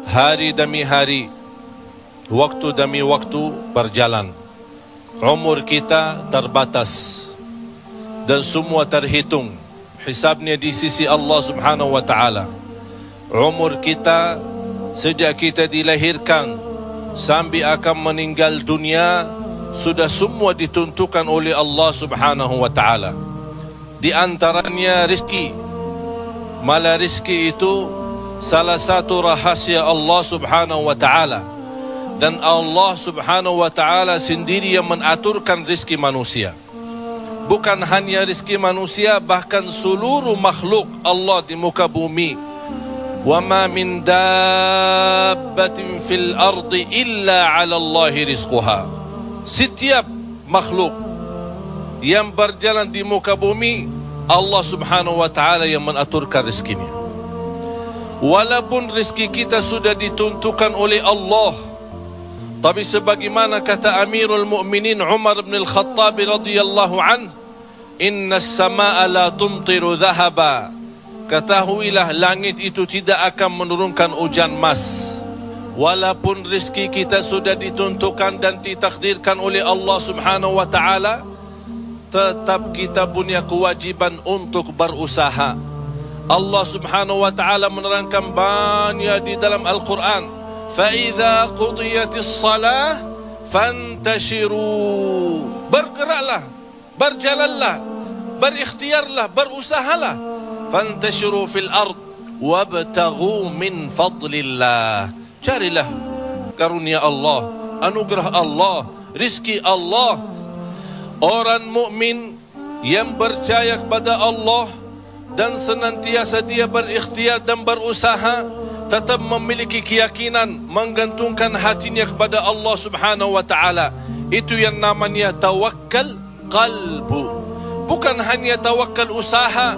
Hari demi hari, waktu demi waktu berjalan. Umur kita terbatas dan semua terhitung hisabnya di sisi Allah Subhanahu wa taala. Umur kita sejak kita dilahirkan sampai akan meninggal dunia sudah semua ditentukan oleh Allah Subhanahu wa taala. Di antaranya rezeki. Malah rezeki itu salah satu rahasia Allah Subhanahu wa taala, dan Allah Subhanahu wa taala sendiri yang mengaturkan rezeki manusia. Bukan hanya rezeki manusia, bahkan seluruh makhluk Allah di muka bumi. Wa ma min dabbatin fil ardi illa 'ala Allahi rizquha. Setiap makhluk yang berjalan di muka bumi, Allah Subhanahu wa taala yang mengaturkan rezekinya. Walaupun rezeki kita sudah ditentukan oleh Allah, tapi sebagaimana kata Amirul Mukminin Umar bin Al-Khattab radhiyallahu anhu, inna as-samaa'a la tumtiru dhahaba. Ketahuilah langit itu tidak akan menurunkan hujan emas. Walaupun rezeki kita sudah ditentukan dan ditakdirkan oleh Allah Subhanahu wa taala, tetap kita punya kewajiban untuk berusaha. Allah Subhanahu wa taala menerangkan banyak di dalam Al-Quran, fa idza qudiyatis shalah fantashiru. Bergeraklah, berjalanlah, berikhtiarlah, berusahalah. Fantashiru fil ard wabtaghu min fadlillah. Carilah karunia Allah, anugerah Allah, rizki Allah. Orang mukmin yang percaya kepada Allah dan senantiasa dia berikhtiar dan berusaha, tetap memiliki keyakinan, menggantungkan hatinya kepada Allah Subhanahu wa taala. Itu yang namanya tawakkal qalbu. Bukan hanya tawakkal usaha,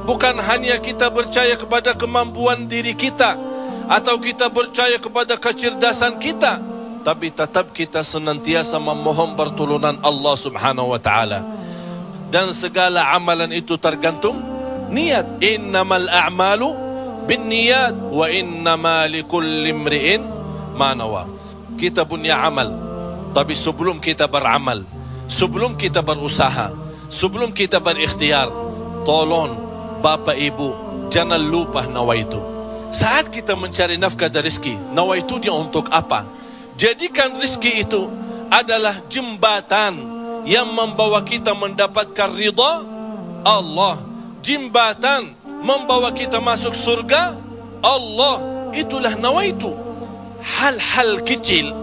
bukan hanya kita percaya kepada kemampuan diri kita atau kita percaya kepada kecerdasan kita, tapi tetap kita senantiasa memohon pertolongan Allah Subhanahu wa taala. Dan segala amalan itu tergantung niat. Innamal a'malu binniyat wa innama likulli imri'in ma nawa. Kita punya amal, tapi sebelum kita beramal, sebelum kita berusaha, sebelum kita berikhtiar, tolong Bapak Ibu jangan lupa nawaitu. Saat kita mencari nafkah dan rezeki, nawaitu dia untuk apa? Jadikan rezeki itu adalah jembatan yang membawa kita mendapatkan ridha Allah, jembatan membawa kita masuk surga Allah. Itulah nawaitu. Hal-hal kecil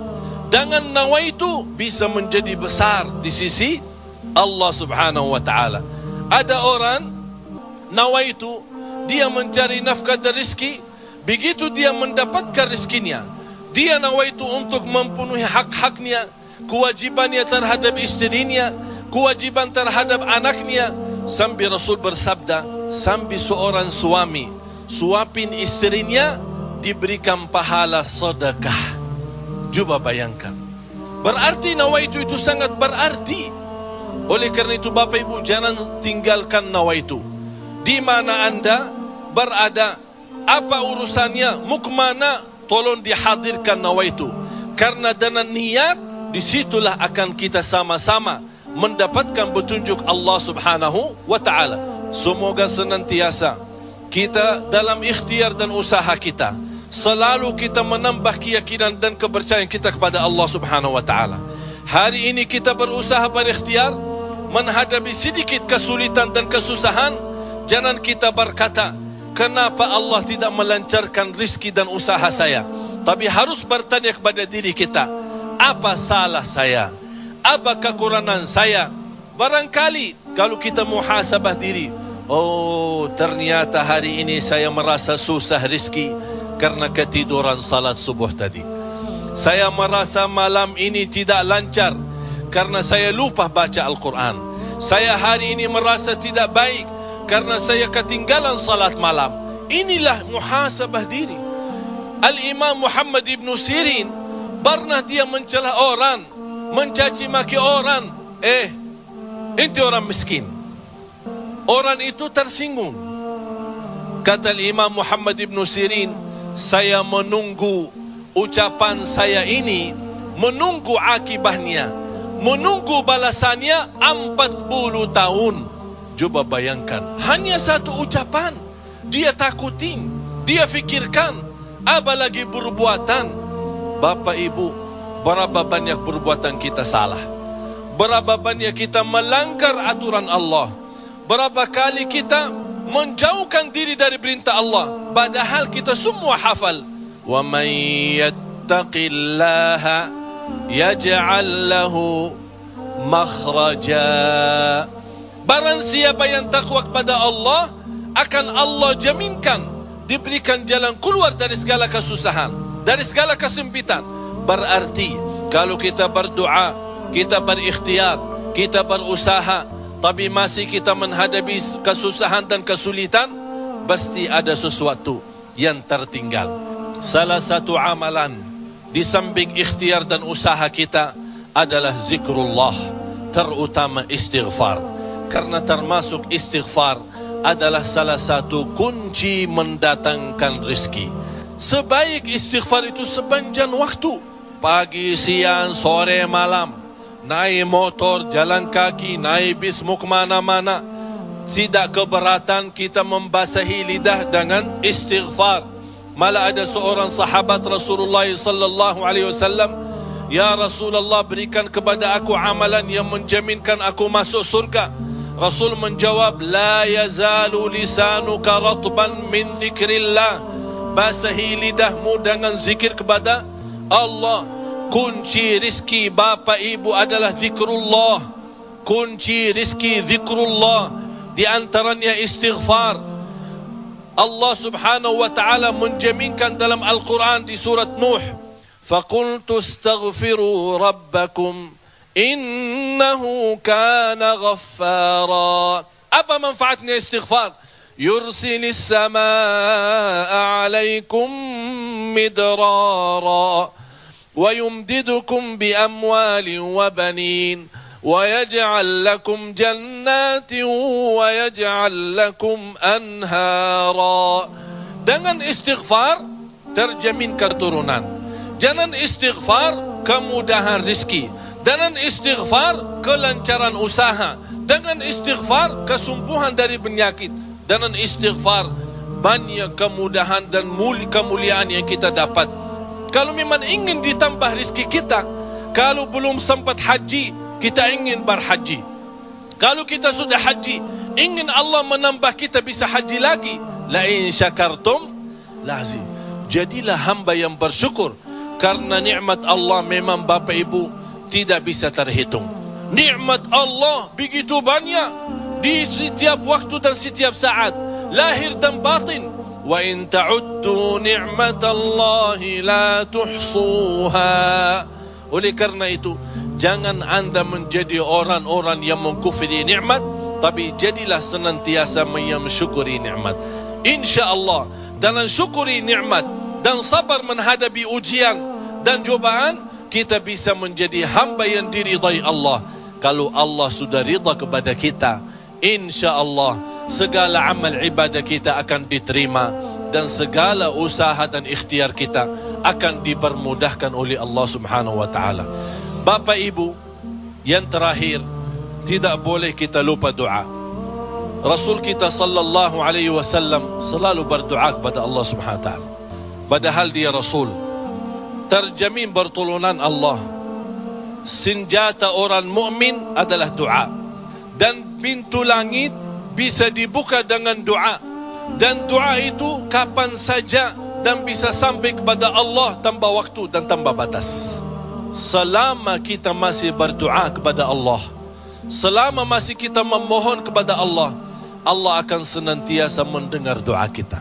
dengan nawaitu bisa menjadi besar di sisi Allah Subhanahu wa taala. Ada orang nawaitu dia mencari nafkah dan rezeki, begitu dia mendapatkan rezekinya, dia nawaitu untuk memenuhi hak-haknya, kewajibannya terhadap istrinya, kewajiban terhadap anaknya. Sampai Rasul bersabda, sampai seorang suami suapin istrinya diberikan pahala sedekah. Coba bayangkan, berarti nawaitu itu sangat berarti. Oleh karena itu Bapak Ibu jangan tinggalkan nawaitu. Di mana Anda berada, apa urusannya, mau kemana, tolong dihadirkan nawaitu. Karena dengan niat, disitulah akan kita sama-sama mendapatkan petunjuk Allah Subhanahu wa ta'ala. Semoga senantiasa kita dalam ikhtiar dan usaha kita, selalu kita menambah keyakinan dan kepercayaan kita kepada Allah Subhanahu wa ta'ala. Hari ini kita berusaha berikhtiar, menghadapi sedikit kesulitan dan kesusahan, jangan kita berkata, kenapa Allah tidak melancarkan rezeki dan usaha saya? Tapi harus bertanya kepada diri kita, apa salah saya? Apa kekurangan saya? Barangkali kalau kita muhasabah diri, oh ternyata hari ini saya merasa susah rezeki karena ketiduran salat subuh tadi. Saya merasa malam ini tidak lancar karena saya lupa baca Al-Quran. Saya hari ini merasa tidak baik karena saya ketinggalan salat malam. Inilah muhasabah diri. Al-Imam Muhammad ibn Sirin pernah dia mencela orang, mencaci maki orang. Itu orang miskin. Orang itu tersinggung. Kata Imam Muhammad ibn Sirin, saya menunggu ucapan saya ini, menunggu akibahnya, menunggu balasannya 40 tahun. Coba bayangkan, hanya satu ucapan dia takutin, dia fikirkan, apalagi perbuatan. Bapak Ibu, berapa banyak perbuatan kita salah, berapa banyak kita melanggar aturan Allah, berapa kali kita menjauhkan diri dari perintah Allah, padahal kita semua hafal. Wa man yattaqillaha yaj'al lahu makhraja. Barang siapa yang takwa kepada Allah, akan Allah jaminkan diberikan jalan keluar dari segala kesusahan, dari segala kesempitan. Berarti kalau kita berdoa, kita berikhtiar, kita berusaha, tapi masih kita menghadapi kesusahan dan kesulitan, pasti ada sesuatu yang tertinggal. Salah satu amalan di samping ikhtiar dan usaha kita adalah zikrullah, terutama istighfar. Karena termasuk istighfar adalah salah satu kunci mendatangkan rezeki. Sebaik istighfar itu sepanjang waktu, pagi, siang, sore, malam. Naik motor, jalan kaki, naik bis, mau kemana-mana, tidak keberatan kita membasahi lidah dengan istighfar. Malah ada seorang sahabat Rasulullah sallallahu alaihi wasallam, "Ya Rasulullah, berikan kepada aku amalan yang menjaminkan aku masuk surga." Rasul menjawab, "La yazalu lisanuka ratban min dzikrillah." Basahi lidahmu dengan zikir kepada Allah. Kunci rizki Bapak Ibu adalah zikrullah. Kunci rizki zikrullah, di antaranya istighfar. Allah subhanahu wa ta'ala menjaminkan dalam Al-Quran di surat Nuh, "Faqultu astaghfiru rabbakum innahu kana ghaffara." Apa manfaatnya istighfar? Yursilis samaa alaikum midrara wa yumdidukum bi amwalin wa banin wa yaj'al lakum jannatin wa yaj'al lakum anhara. Dengan istighfar terjamin keturunan. Dengan istighfar kemudahan rezeki. Dengan istighfar kelancaran usaha. Dengan istighfar kesembuhan dari penyakit. Dengan istighfar banyak kemudahan dan kemuliaan yang kita dapat. Kalau memang ingin ditambah rezeki kita, kalau belum sempat haji, kita ingin berhaji. Kalau kita sudah haji, ingin Allah menambah kita bisa haji lagi. La in syakartum lazim. Jadilah hamba yang bersyukur, karena nikmat Allah memang Bapak Ibu tidak bisa terhitung. Nikmat Allah begitu banyak di setiap waktu dan setiap saat, lahir dan batin. Wa in ta'uddu ni'matallahi la tuhsuha. Oleh karena itu, jangan anda menjadi orang-orang yang mengkufri nikmat, tapi jadilah senantiasa mensyukuri nikmat. InsyaAllah dengan syukuri nikmat dan sabar menghadapi ujian dan cobaan, kita bisa menjadi hamba yang diridai Allah. Kalau Allah sudah ridha kepada kita, InsyaAllah segala amal ibadah kita akan diterima, dan segala usaha dan ikhtiar kita akan dipermudahkan oleh Allah subhanahu wa ta'ala. Bapak Ibu, yang terakhir, tidak boleh kita lupa doa. Rasul kita sallallahu alaihi wasallam selalu berdoa kepada Allah subhanahu wa ta'ala. Padahal dia Rasul, terjamin pertolongan Allah. Senjata orang mukmin adalah doa, dan pintu langit bisa dibuka dengan doa, dan doa itu kapan saja dan bisa sampai kepada Allah tanpa waktu dan tanpa batas. Selama kita masih berdoa kepada Allah, selama masih kita memohon kepada Allah, Allah akan senantiasa mendengar doa kita.